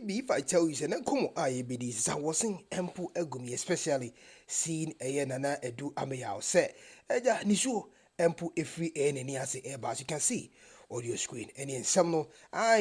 maybe if I tell you, say, come on, this I wasn't ample egumi, especially seeing a nana edu ameyao say, Eja nisho ample every any as as you can see. Audio screen and in some no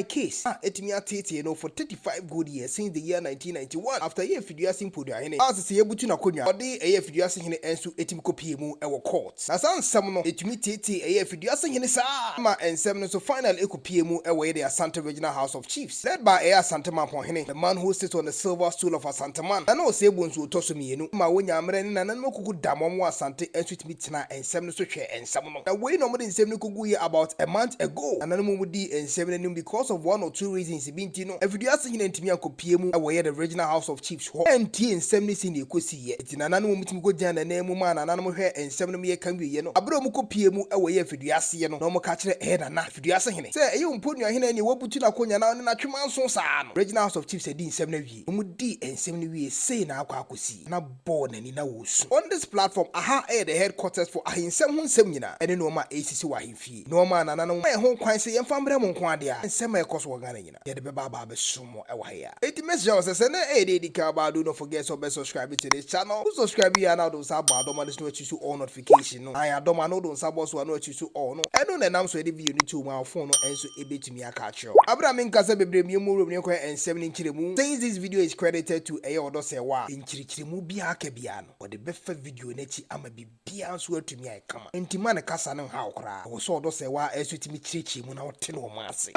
case etimi atete for 35 good years since the year 1991 after ye Effiduase podia hene as se yebutu na konwa ode ye Effiduase hene enso etimi kopie mu e wo court na san sam no etimi tete ye Effiduase hene sa ma ensem no so final ekopie mu e wo ye the Asante Regional House of Chiefs led by Asante Mampong hene, the man who sits on the silver stool of Asante man na no se bonso otoso mienu ma wonya amre ne Nananom kuku damom Asante enso etimi tena ensem no so hwe ensem no na we no mo de ensem no kugu ye about a month ago. Nananom mudi and because of one or two reasons bintino Effiduase hine ntimi akopie mu awye the Regional House of Chiefs ho enti ensem ne sin ekosi ye enti Nananom mutimi go gyan na nemu ma Nananom hwe ensem no me kan wiye no abro mu kopie mu awye Effiduase ye no na mo ka kire na Effiduase hine se eye mponu hine ne wabutu na konya na ne na twema nso saa no Regional House of Chiefs edi ensem na wie mudi ensem ne wie sei na akwa akosi na bo na ni na wosu on this platform the headquarters for ahensem ho nsem nyina ene no ma ACC wa ahemfie no ma Nananom ho kwan se yemfa mbre mo nko ade a nsem ekoso wo Ghana nyina ye de beba ba be somo e wa ya eti message was say na dey ka ba do not forget to subscribe to this channel. Who subscribe here now do sa ba do ma no choose all notification no I do ma no do sa boss no choose all no e no na nam so e video ni to my phone no enso e betumi aka kire abra me nkasa bebre mi mu rom ne kwa ensem ni nkire mu since this video is credited to a odo say wa nkirikire mu bia aka bia no o de befa video na chi ama bibia so atumi ai kama ntima ne kasa ne ha okra wo so odo say wa enso timi kirichi mu na wote no maase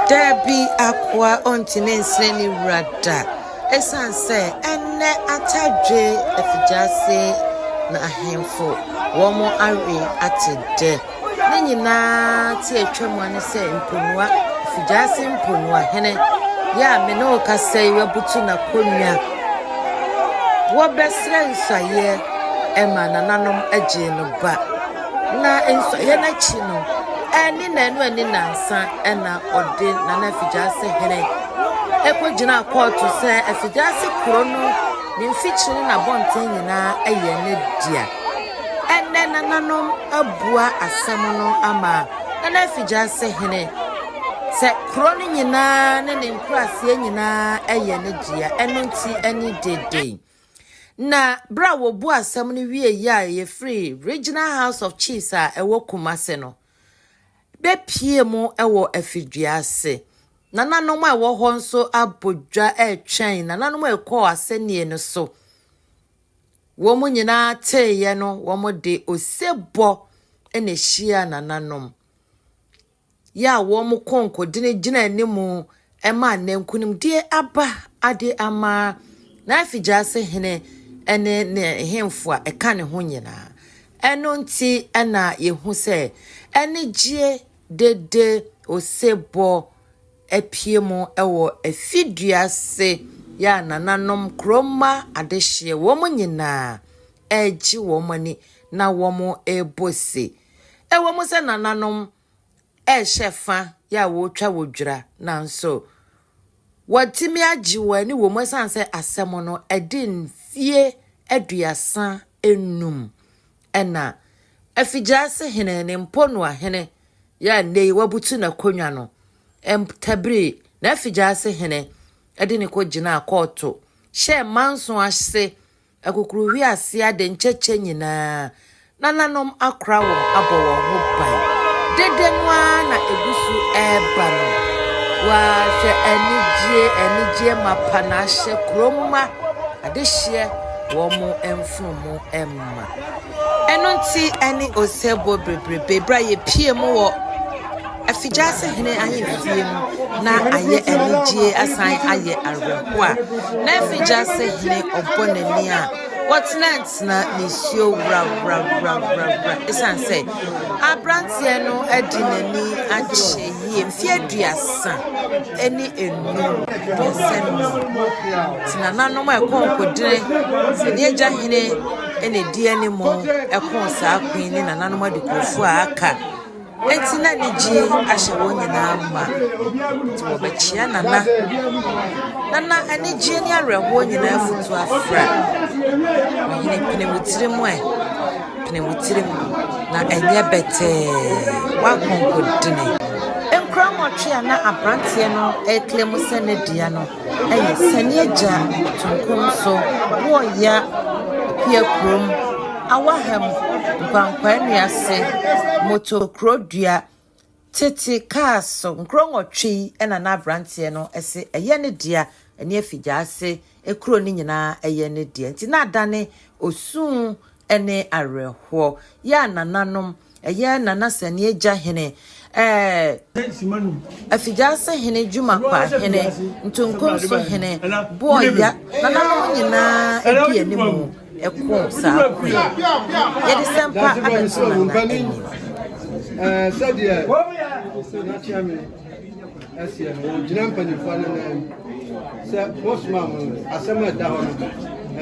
Debbie Aqua ontinensre ni rada esanse enne atadwe Effiduase na ahemfo womo awe atede ne nyina ti atwam ane se mponua Effiduase mponua hene ya me no kasai wabutu na konwa wo besre nsaye ema Nananom agye no ba na nsaye na chi no eni na enu eni na nsa ena ode na Effiduase hene ekogina court se Effiduase kuro no ni mfichiri na bonten nyina aye ne dia ene Nananom abua asem no ama na Effiduase hene se kuro no nyina ne nkurase nyina aye ne dia enonti eni dede na bra wo bu asem no wie ya ye free Regional House of Chiefs a ewo Kumase no be pie mu ewo Effiduase Nananom a wo ho nso abodwa etwen Nananom ekọ asenie no so wo mu nyina teye no wo mu de osebo ene hia Nananom ya wo mu konko dine gina animu ema nankunim die aba ade ama na Effiduase hene ene ne hemfo a eka ne ho nyina eno nti ena yehu se ene gie dede osebo epiemu ewo Effiduase ya Nananom kroma adehye wo mu nyina eji wo mani na wo mu ebose ewo mu se Nananom shefa ya wo twa wodwura nanso watimi agi wani wo mu sanse asemo no edin fie aduasa enum ena Effiduase hene ne mponu ahene ya nei wabutu na konwa no tabri na Effiduase hene edini ko gina akoto she manso ahse akukuru wi ase ade ncheche nyina Nananom akra wo abowo ho bai dede noa na egusu eba no wa hwe enije mapana hye kroma adehye wo mu emfumu emma enonti eni osebo bebrebe bra ye pie mu wo Effiduase hene ahemfie mu na aye enije asan aye arehwa na Effiduase hene obonani a what's na nisio bra esanse abrantie no adinani ache yie mfie aduasa eni enu dosenu Nananom ekonkodire sene agya hene ene die ne mo ekon saa kwin ne Nananom adikofu aka Entina ni ji ahye won nyina ma ti wo bechia nana ani ji ni areho nyina afutu afra ni pene mutirim na enye bete wa konkodine enkramotwe na abrantie no eklemu senedia no eye seneja tunkum so boya pia krom awahem nkwankwanu ase motokrodua tete kaso nkronwotwe ena na abrantie no ese eye ne dia ene Effiduase ekro ni nyina eye ne dia nti na adane osun ene areho ya nananom eye nana seneja hene Effiduase hene juma kwa hene ntunkum so hene boya nananom nyina ebie ne mu eko sa kwe yedi sempa abetuna na eni sɛdeɛ nakyia me ɛsiɛ no gyina mpanimfoɔ no na sɛ mosoma mo asɛm a ɛda hɔ no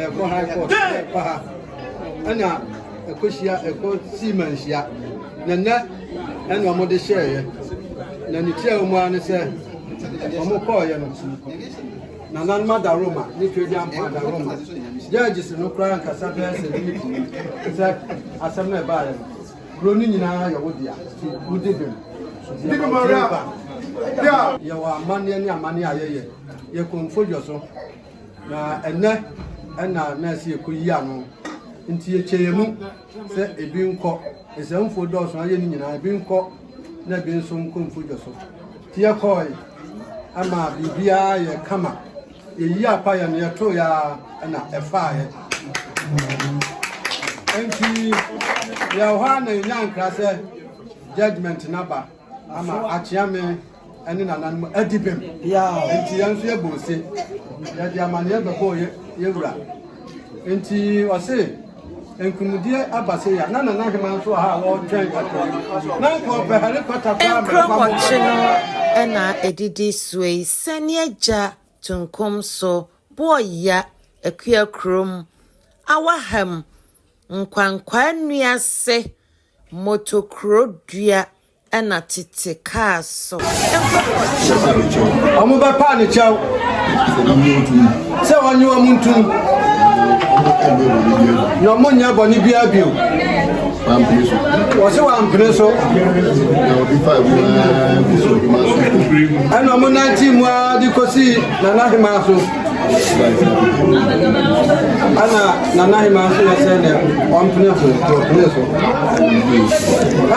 ɛkɔ high court ɛkɔ ha ɛna ɛkɔhyia ɛkɔ siima nhyia na nnɛ ɛna ɔmode hyɛeɛ na ne tia wɔ mu a ne sɛ ɔmo kɔɔyɛ no Nananom ada Roma ne twɛdi ampa ada Roma judges no koraa nkasa bɛɛ sɛ asɛm no ɛbaeɛ no Roni nyina ya wodia wudi bem ya wa amane ni amane ayeye ye konfolio so na enne na se ekoyi ano nti ye cheyemu se ebi nko esemfo do so aye ni nyina ebi nko na bi nso konfolio so ti ye koi ama bibia ye kama eyi apa ya ne to ya na efa ye enti ya hwana nyankra se judgment naba ama achiame ene nananom adibem enti yanso ye bose ya di amane be ko ye wura enti wase enkumudie abase ya nana na hema nso ha wo twen na ko be hare kwata kwa me no ena edidi suei seneja tunkom so boya akua krom awaham nkwankwanu ase motokrodua ena tete kaso omo ba pa ne chaw se wanyu amuntu no monya boni bia bio wose wa ampreso ana mo na timu adi kosi na nahima so ana nanaima so ya sene ampreso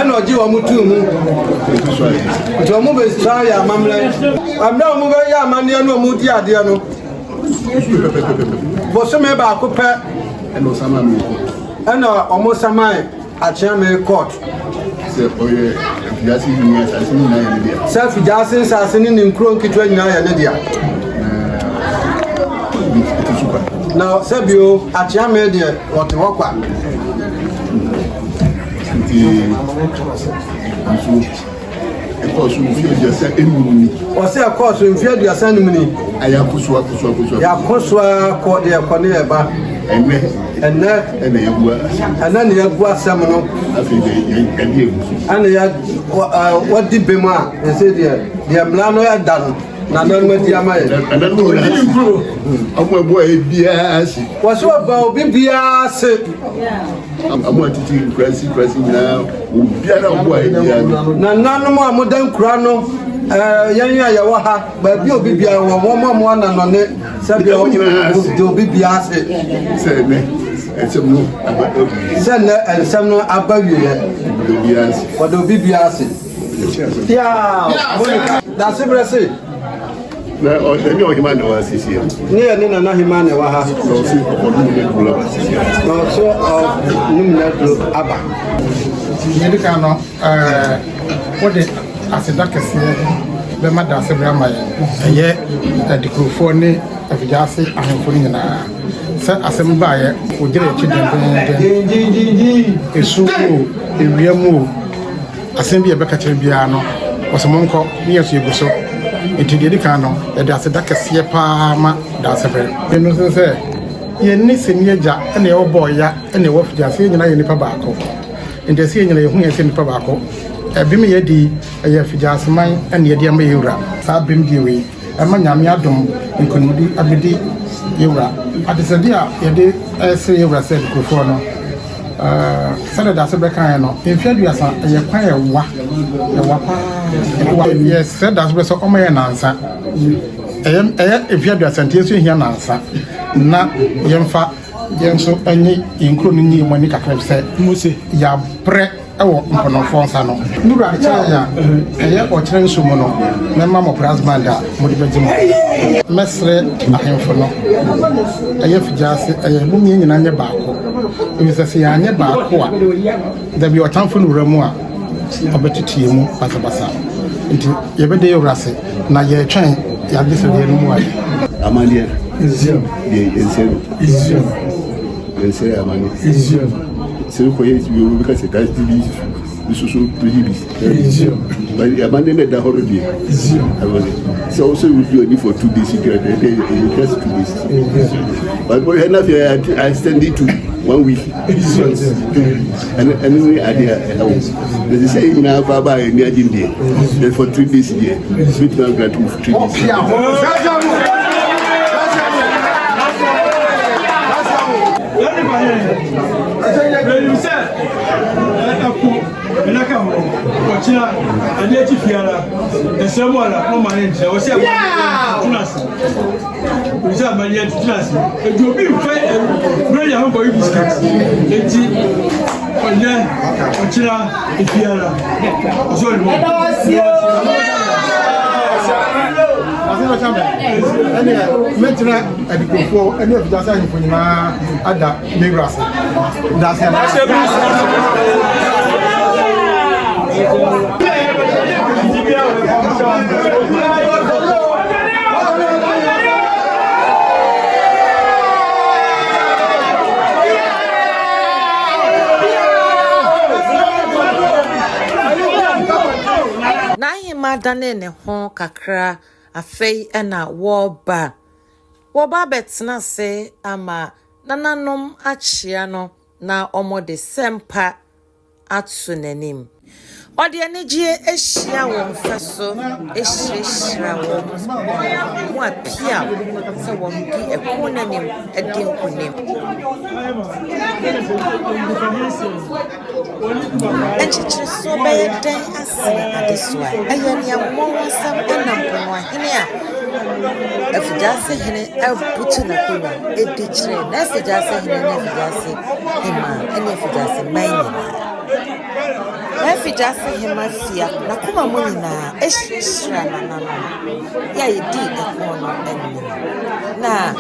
ana oji wa mutu mu jo mo be try ya mamle amna mo be ya mane no mo di ade no bo so me ba ko pe eno sama mi ana omo sama achiame court se oye Effiduase ni asase ni na ya dia se Effiduase asase ni nkro nkitwa nyina ya ne dia na sebio achiame de wote wokwa nti nso ekosu Effiduase enumuni o se ekosu Effiduase enumuni aya kusu ya kusu ko de ko ne eba enne ana ne yagua sam no afi de adi egusu ana ya wadi bema ese de mla no ya dan na normal di amaye ana no ni nkuro amu ebo e biase waso ba obi biase amu atiti criɛs nyina obiara obo e biase na nanom amodan kura no yan ya wo ha ba bi obi bia wo mo ananone sabi obi biase se ne ensem no abawiye biase wado obi biase ya da sebrese na o emi o hima na wa sisi ni ene na hima na wa ha so si o du ne dula sisi no so num na do aba yedi ka no wode aseda kese be mada sebra ma ye adikrofo ne Effiduase ahemfo nyina se asem ba ye ogire echi den esu o ewiamu asem bi e be ka kire bia no osomonko ne yesu eguso etidedi ka no e da aseda kese pa ma da sebra enu se ye ni senieja ene e obo ya ene e Effiduase nyina ye nipa baako ndesi nyina ye hu ye nipa baako bim yɛ di ɛyɛ Effiduase man ɛna yɛde ama yɛwura saa bim di wei ɛma nyame adom nkonimdi abedi yɛwura adesɛde a yɛde ɛsɛ yɛwura sɛ nkurɔfoɔ no sɛde da sɛ bɛka no mfia duasa ɛyɛ kwan ɛwa paa yɛ sɛ da sɛ bɛ sɛ ɔma yɛ nansa ɛyɛ mfia duasa nti yɛso hia nansa na yɛmfa yɛn nso ɛnye nkuro no nyi mu ani kakra sɛ yɛabrɛ ɛwɔ mpanɔfoɔ nsa no nura kyerɛ ya ɛyɛ ɔkyerɛ nso mu no mɛma mo plasmand a mode bɛgye mu mɛsrɛ ahemfo no ɛyɛ Effiduase ɛyɛ mu nyinaa nyɛ baako ɛfisɛ sɛ yɛanyɛ baako a dabi ɔtamfo no wura mu a ɔbɛtutie mu basabasa nti yɛbɛde yɛwura ase na yɛtwɛn yɛagye sɛ deɛ no mu ayɛ Amalia. Ensere amani. C'est quoi est-ce que vous voulez que c'est dans TV sous privés. But amani ne da horrible. So also we do only for 2 days secret. Just 2 days. But we have I extend it to 1 week. And we are there. They say in our Baba and Yajin there. For 3 days there. Sweet man grant 3 days. You said, and I come watching a native fiala, and someone no manage. I was saying, we said, my yet class. It will be fair, very young boy biscuits. And then, watching a fiala. Metra edikofo ene Effiduase ahemfo nyinaa ada mewurase dase na ahema dane ne ho kakra afei ena woba betena se ama nananom akyea no na omode sempa atso nanim ode anegye ehia won faso ehirehira won mo apia se won di ekonanim edinkunim enchichiri so be den asena adeswa ayania wonsam enampono hene a Effiduase hene abutu na kuna edichire na Effiduase hene na Effiduase hema ene Effiduase manhene Effiduase hema fia na kuma mo nyina ehirehira nanano ya yedi ekono enni na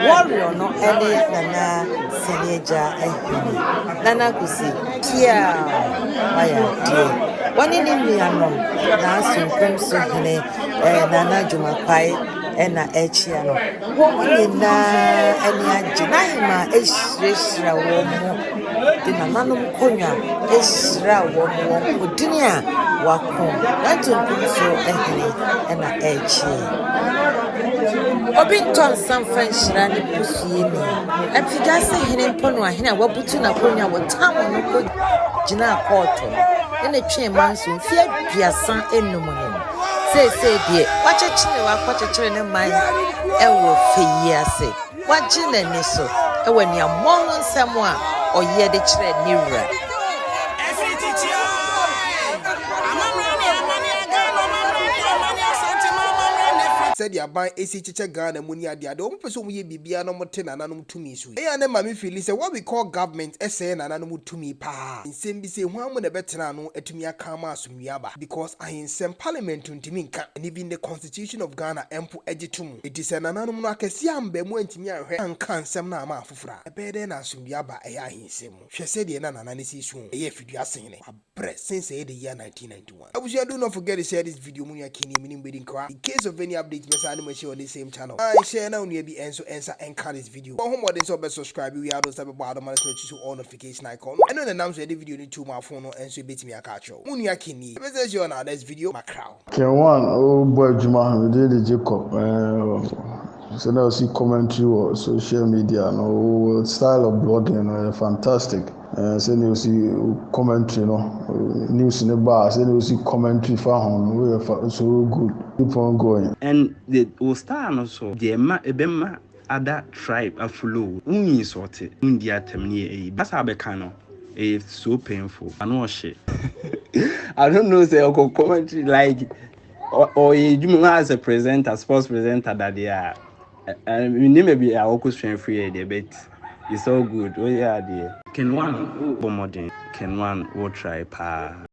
warrior no ene nana seneja ehini nana kusi kia waya die wani ni mianom na asunkum so hene nana jumapai ena echia no wo nyina eni agina hima ehirehira wo mo de nananom konya ehira wo mo odini a wako nantunkum so ehini ena echia obi nton sanfan shira ne pusue ni Effiduase hene mpono ahene wabutu na konya wotamu no ko gina court ene twen manso mfia duasan enum ne se die wakyekire ne man ewo feyi ase wagye na ni so ewo ni amon nsam a oye de kire ni wura said ya ban esi chiche Ghana muni ade ade o mpese omu ye bibia no mote nananom tumi so e ya ne ma me feel say what we call government ese nananom tumi pa nsem bi se hu amu na betena no atumi aka ma asomdua ba because ahensem parliament ntimi nka and even the constitution of Ghana empo egitum it is nananom no akese amba mu antimi ahwe anka nsem na ama afofra ebede na asomdua ba e ya ahensem hwe se de na nanane si su e ya Effiduase hene abre since the year 1991 abuja do not forget to share this video mun ya kini minim bedin kwa in case of any update on the same channel. I share now near be answer and this video. For home so be subscribe we are those type of bottom and switch to all notification icon. And then announce the video need to my phone and so bit me a catch you. Munya kini. Let's see on our next video my crowd. K1ng oh boy Juma we did the Jacob so now see commentary or social media no style of blogging fantastic. Say you see commentary no news in the bar. Say you see commentary for home. We are so good. Keep on going. And the star also the ebema other tribe a flow. Uni sorted. India temni. That's how becano. It's so painful. I know shit. I don't know. Say I'll commentary like or you as a presenter, sports presenter that they are. And maybe I will question free debate. It's all good. Oh yeah, dear. K1ng Ghana will try pa.